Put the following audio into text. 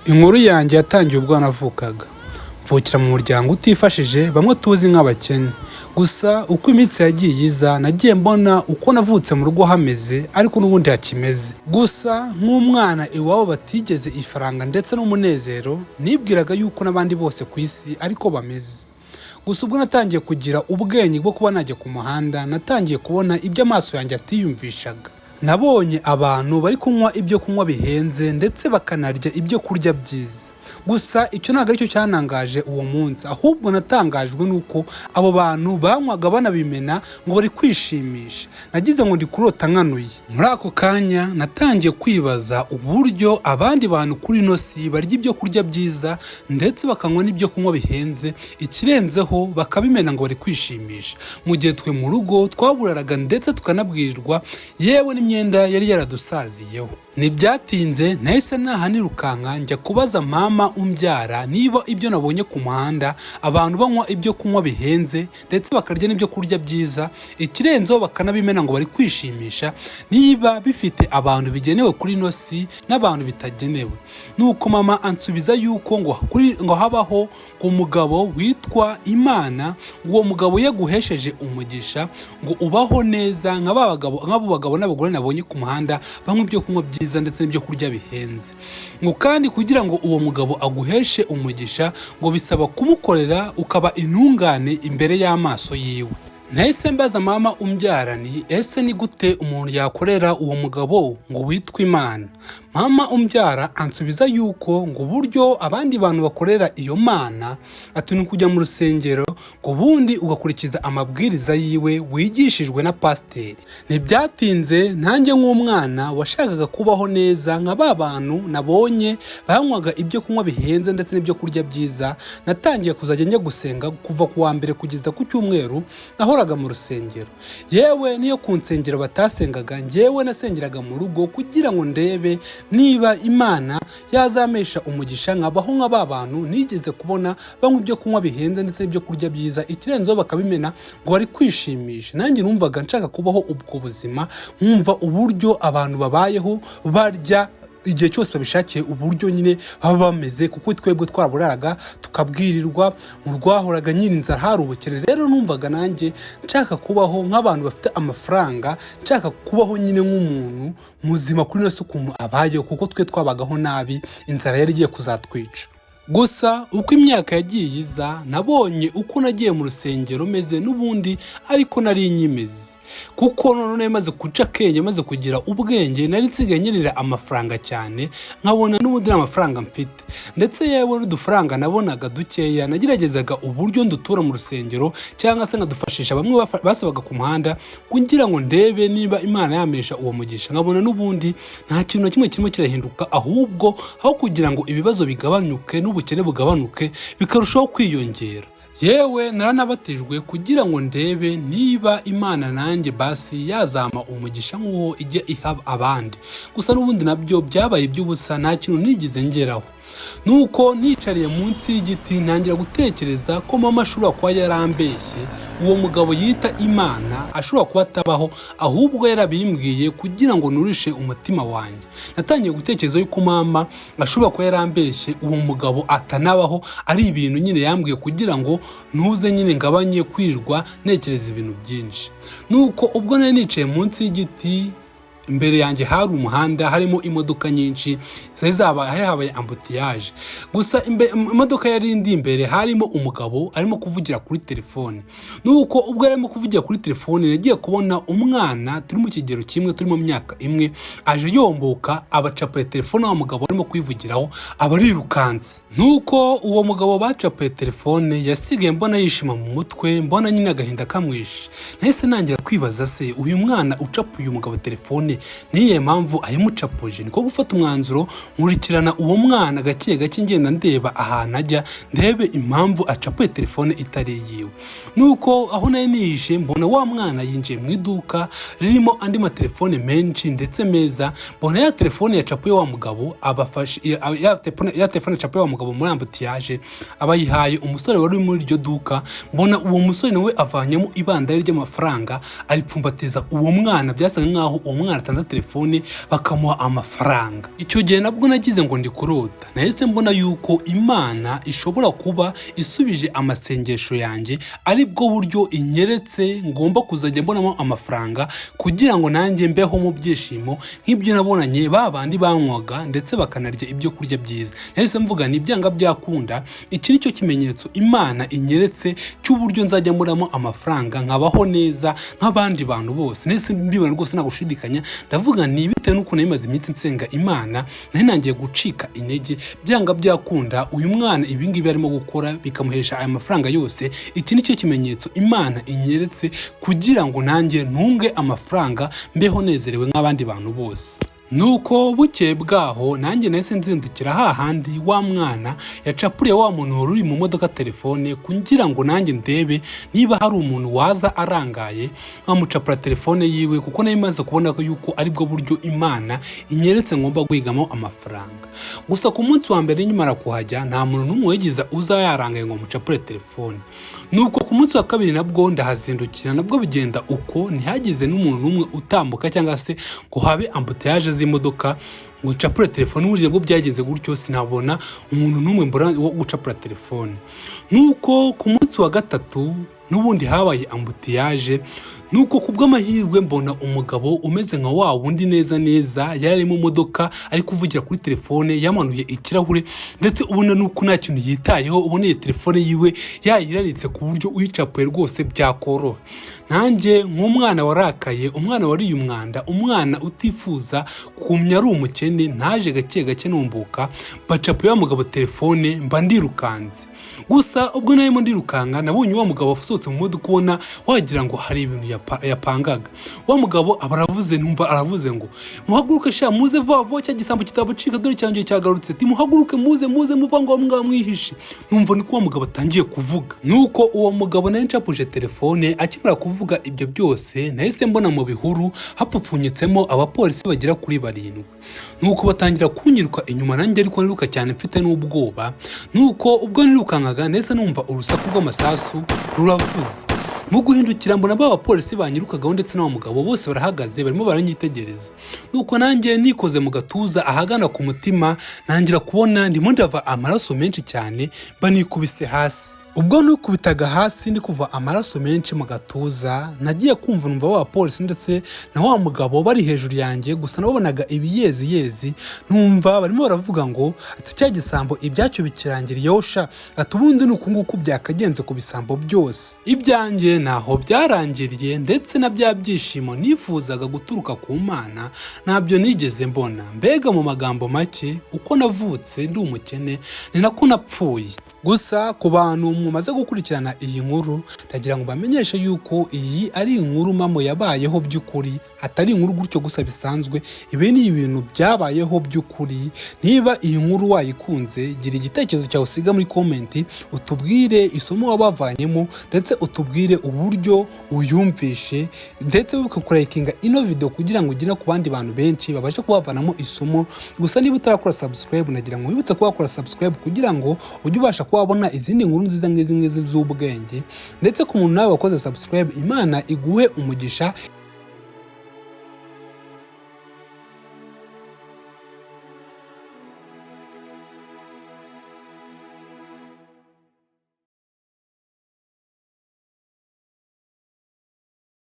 Inkuru yanjye yatangiye ubwo navukaga. Mvukira mu muryango utifashije bamwe tuzi nk'abakene. Gusa uko iminsi yagiye iza nagiye mbona uko navutse mu rugo hameze ariko n'ubundi hakimeze. Gusa nk'umwana iwabo batigeze ifaranga ndetse n'umunezero, nibwiraga yuko n'abandi bose ku isi ariko bameze. Gusa ubwo natangiye kugira ubwenge bwo kuba najya ku muhanda, natangiye kubona ibyo amaso yanjye atiyumvishaga. Nabonye abantu bari kunywa ibyo kunywa bihenze ndetse bakanarya ibyo kurya byiza. Gusa icyo ntabwo aricyo cyanangaje uwo munsi, ahubwo natangajwe nuko abo bantu banywaga banabimena ngo bari kwishimisha. Nagize ngo ndi kurota nkanuye. Muri ako kanya natangiye kwibaza uburyo abandi bantu kuri ino si barya ibyo kurya byiza ndetse bakanywa n'ibyo kunywa bihenze, ikirenzeho bakabimena ngo bari kwishimisha. Mu gihe twe mu rugo twaburaraga ndetse tukanabwirirwa, yewe n'imyenda yari yaradusaziyeho. Ntibyatinze nahise nirukanka njya kubaza mama umbyara niba ibyo nabonye ku muhanda, abantu banywa ibyo kunywa bihenze ndetse bakarya n'ibyo kurya byiza, ikirenzeho bakanabimena ngo bari kwishimisha, niba bifite abantu bigenewe kuri ino si n'abantu bitagenewe. Nuko mama ansubiza yuko ngo habaho umugabo witwa Imana, ngo uwo mugabo yaguhesheje umugisha, ngo ubaho neza nk'abo bagabo n'abagore nabonye ku muhanda banywa ibyo kunywa byiza ndetse n'ibyo kurya bihenze. Ngo kandi kugira ngo uwo mugabo aguheshe umugisha, ngo bisaba kumukorera ukaba intungane imbere y'amaso yiwe. Nahise mbaza mama umbyara nti ese ni gute umuntu yakorera uwo mugabo ngo witwa Imana? Mama umbyara ansubiza yuko ngo uburyo abandi bantu bakorera iyo Mana ati ni ukujya mu rusengero, ngo ubundi ugakurikiza amabwiriza yiwe wigishijwe na pasiteri. Ntibyatinze nanjye nk'umwana washakaga kubaho neza nka ba bantu nabonye banywaga ibyo kunywa bihenze ndetse n'ibyo kurya byiza, natangiye kuzajya njya gusenga kuva ku wa mbere kugeza ku cyumweru. Nahoraga mu rusengero, yewe niyo ku nsengero batasengaga, njyewe nasengeraga mu rugo kugira ngo ndebe niba Imana yazamesha umugisha nkabaho nka ba bantu nigeze kubona banywa ibyo kunywa bihenze ndetse n'ibyo kurya byiza, ikirenzeho bakabimena ngo bari kwishimisha. Nanjye numvaga nshaka kubaho ubwo buzima, nkumva uburyo abantu babayeho barya igihe cyose babishakiye, uburyo nyine baba bameze, kuko twebwe twaraburaraga tukabwirirwa, mu rwahoraga nyine inzara hari ubukene. Rero numvaga nanjye nshaka kubaho nk'abantu bafite amafaranga, nshaka kubaho nyine nk'umuntu muzima kuri ino si ukuntu abayeho, kuko twe twabagaho nabi, inzara yari igiye kuzatwica. Gusa uko imyaka yagiye iza, nabonye uko nagiye mu rusengero meze n'ubundi ariko nari nyimeze, kuko none maze guca akenge, maze kugira ubwenge, nari nsigaye nkenera amafaranga cyane, nkabona n'ubundi n'amafaranga mfite, ndetse yewe n'udufaranga nabonaga dukeya nageragezaga uburyo ndutura mu rusengero cyangwa se nkadufashisha bamwe basabaga ku muhanda kugira ngo ndebe niba Imana yamesha uwo mugisha. Nkabona n'ubundi nta kintu na kimwe kirimo kirahinduka, ahubwo aho kugira ngo ibibazo bigabanyuke n'ubukene bugabanuke bikarushaho kwiyongera. Yewe naranabatijwe kugira ngo ndebe niba Imana nanjye basi yazama umugisha nk'uwo ijya iha abandi. Gusa n'ubundi nabyo byabaye iby'ubusa, nta kintu nigeze ngeraho. Nuko nicariye munsi y'igiti ntangira gutekereza ko mama ashobora kuba yarambeshye, uwo mugabo yita Imana ashobora kuba atabaho, ahubwo yarabimbwiye kugira ngo nurishe umutima wanjye. Natangiye gutekereza yuko mama ashobora kuba yarambeshye, uwo mugabo atanabaho, ari ibintu nyine yambwiye kugira ngo ntuze nyine ngabanye kwirwa ntekereza ibintu byinshi. Nuko ubwo nari nicaye munsi y'igiti, imbere yanjye hari umuhanda harimo imodoka nyinshi, hari habaye ambutiyaje. Gusa imodoka yari indi imbere harimo umugabo arimo kuvugira kuri telefone. Nuko ubwo arimo kuvugira kuri telefone nagiye kubona umwana turi mu kigero kimwe, turi mu myaka imwe, aje yomboka abacapaye telefone wa mugabo arimo kwivugiraho, abarirukanse. Nuko uwo mugabo bacapaye telefone yasigaye mbona yishima mu mutwe, mbona nyine agahinda kamwishe. Nahise nangira kwibaza, se uyu mwana ucapuye umugabo telefone niye mpamvu ayimucapuje? Niko gufata umwanzuro nkurikirana uwo mwana gake gake, ngenda ndeba ahantu ajya, ndebe impamvu acapuye telefone itari yiwe. Nuko aho nayo nihishe mbona wa mwana yinjiye mu iduka ririmo andi matelefone menshi ndetse meza. Mbona ya telefone yacapuye wa mugabo abafashe, ya telefone yacapuye wa mugabo muri ambutiyaje abayihaye umusore wari muri iryo duka. Mbona uwo musore nawe avanyemo ibandari ry'amafaranga aripfumbatiza uwo mwana, byasaga nkaho uwo mwana atanze telefone bakamuha amafaranga. Icyo gihe nabwo nagize ngo ndi kurota, nahise mbona yuko Imana ishobora kuba isubije amasengesho yanjye, ari bwo buryo inyeretse ngomba kuzajya mbonamo amafaranga kugira ngo nanjye mbeho mu byishimo nk'ibyo nabonanye babandi banywaga ndetse bakanarya ibyo kurya byiza. Nahise mvuga ni byanga byakunda, iki nicyo kimenyetso Imana inyeretse cy'uburyo nzajya mbonamo amafaranga nkabaho neza nk'abandi bantu bose. Nahise mbibona rwose nagushidikanya, ndavuga ni bitewe n'uko namaze iminsi nsenga Imana nari nangiye gucika intege, byanga byakunda uyu mwana ibingibi arimo gukora bikamuhesha aya mafaranga yose. Iki nicyo kimenyetso Imana inyeretse kugira ngo nanjye ntunge amafaranga mbeho nezerewe nk'abandi bantu bose. Nuko bukeye bwaho nanjye nahise nzindukira hahandi wa mwana yacapuriye wa muntu wari uri mu modoka telefone kugira ngo nanjye ndebe niba hari umuntu waza arangaye nkamucapura telefone yiwe, kuko nayo imaze kubona yuko aribwo buryo Imana inyeretse ngomba guhigamo amafaranga. Gusa ku munsi wa mbere nyuma kuhajya nta muntu n'umwe wigeze uza yarangaye ngo mucapure telefone. Nuko ku munsi wa kabiri nabwo ndahazindukira, nabwo bigenda uko, ntihagize n'umuntu n'umwe utambuka cyangwa se ngo habe ambutiyaje z'imodoka ngo ncapure telefone. Uburyo bwo byageze gutyo sinabona umuntu n'umwe mbona wo gucapura telefone. Nuko ku munsi wa gatatu n'ubundi habaye ambutiyaje, nuko kubw'amahirwe mbona umugabo umeze nka wa wundi neza neza yari mu modoka ari kuvugira kuri telefone, yamanuye ikirahure ndetse ubona nuko nta kintu yitayeho, uboneye telefone yiwe yayiraritse ku buryo uyicapuye rwose byakoroha. Nanjye nk'umwana warakaye, umwana wariye umwanda, umwana utifuza kumya ari umukene, ntaje gake gake numbuka bacapuye wa mugabo telefone mba ndirukanze. Gusa ubwo narimo ndirukanka nabonye wa mugabo asohotse mu modoka, ubona wagira ngo hari ibintu yapangaga. Wa mugabo abaravuze, numva aravuze ngo muhaguruke sha muze vavo cya gisambo kitabucika dore cyanjye cyagarutse, muhaguruke muze muva ngo mbwa mwihishe. Numva niko wa mugabo atangiye kuvuga. Nuko uwo mugabo nayo ncapuje telefone, akimara kuvuga ibyo byose nahise mbona mu bihuru hapfupfunyitsemo abapolisi bagera kuri 7. Nuko batangira kunyiruka inyuma, nanjye ariko niruka cyane mfite n'ubwoba. Nuko ubwo nirukankaga nahise numva urusaku rw'amasasu ruravuze. Mu guhindukira mbona abapolisi banyirukagaho ndetse n'uwo mugabo bose barahagaze barimo baranyitegereza. Nuko nanjye nikoze mu gatuza ahagana ku mutima, nangira kubona ndimo ndava amaraso menshi cyane, banikubise hasi. Ubwo nukubitaga hasi ndi kuva amaraso menshi mu gatuza, nagiye kumva numva wa polisi ndetse na wa mugabo bari hejuru yanjye, gusa nabonaga ibiyezi numva barimo baravuga ngo ati cya gisambo ibyacyo bikirangiriyeho sha, ati ubundi nuko nguko byakagenze ku bisambo byose. Ibyanjye naho byarangiriye ndetse na bya byishimo nifuzaga guturuka ku Mana ntabyo nigeze mbona. Mbega mu magambo make, uko navutse ndi umukene ni nako napfuye. Gusa ku bantu mumaze gukurikirana iyi nkuru, ndagira ngo bamenyeshe yuko iyi ari inkuru mamo yabayeho by'ukuri, atari inkuru gutyo gusa bisanzwe. Ibi ni ibintu byabayeho by'ukuri. Niba iyi nkuru wayikunze, gira igitekerezo cyawe usiga muri comment, utubwire isomo wabavanyemo ndetse utubwire uburyo uyumvishe, ndetse ukakurikinga ino video kugira ngo ugire ku bandi bantu benshi babashe kubavanamo isomo. Gusa niba utarakora subscribe, nagira ngo wibutse ko wakora subscribe kugira ngo ujye ubasha wabona izindi nkuru nziza nk'izi z'ubwenge. Ndetse ku muntu nawe wakoze subscribe, Imana iguhe umugisha.